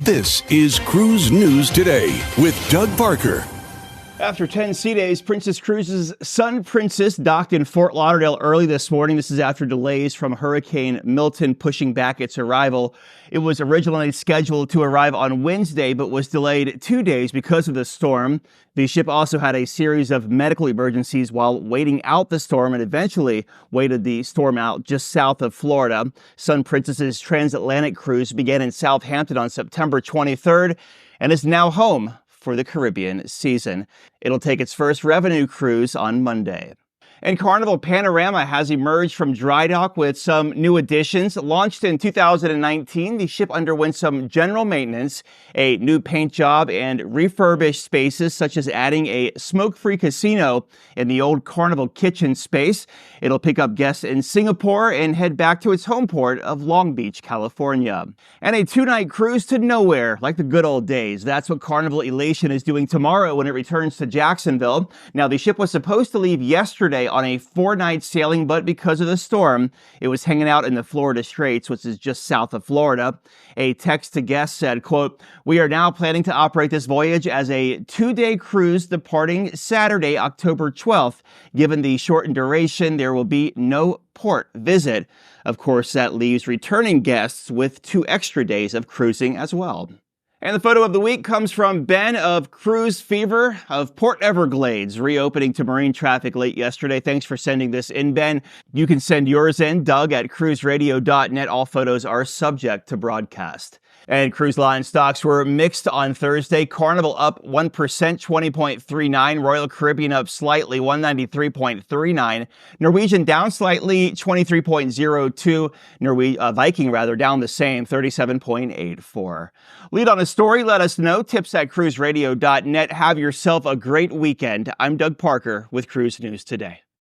This is Cruise News Today with Doug Parker. After 10 sea days, Princess Cruises' Sun Princess docked in Fort Lauderdale early this morning. This is after delays from Hurricane Milton pushing back its arrival. It was originally scheduled to arrive on Wednesday, but was delayed 2 days because of the storm. The ship also had a series of medical emergencies while waiting out the storm and eventually waited the storm out just south of Florida. Sun Princess's transatlantic cruise began in Southampton on September 23rd and is now home for the Caribbean season. It'll take its first revenue cruise on Monday. And Carnival Panorama has emerged from dry dock with some new additions. Launched in 2019, the ship underwent some general maintenance, a new paint job, and refurbished spaces such as adding a smoke-free casino in the old Carnival kitchen space. It'll pick up guests in Singapore and head back to its home port of Long Beach, California. And a 2-night cruise to nowhere, like the good old days. That's what Carnival Elation is doing tomorrow when it returns to Jacksonville. Now, the ship was supposed to leave yesterday on a 4-night sailing, but because of the storm, it was hanging out in the Florida Straits, which is just south of Florida. A text to guests said, quote, "We are now planning to operate this voyage as a 2-day cruise departing Saturday, October 12th. Given the shortened duration, there will be no port visit." Of course, that leaves returning guests with 2 extra days of cruising as well. And the photo of the week comes from Ben of Cruise Fever of Port Everglades, reopening to marine traffic late yesterday. Thanks for sending this in, Ben. You can send yours in, Doug at cruiseradio.net. All photos are subject to broadcast. And cruise line stocks were mixed on Thursday. Carnival up 1%, 20.39. Royal Caribbean up slightly, 193.39. Norwegian down slightly, 23.02. Viking down the same, 37.84. Lead on a story, let us know. Tips at cruiseradio.net. Have yourself a great weekend. I'm Doug Parker with Cruise News Today.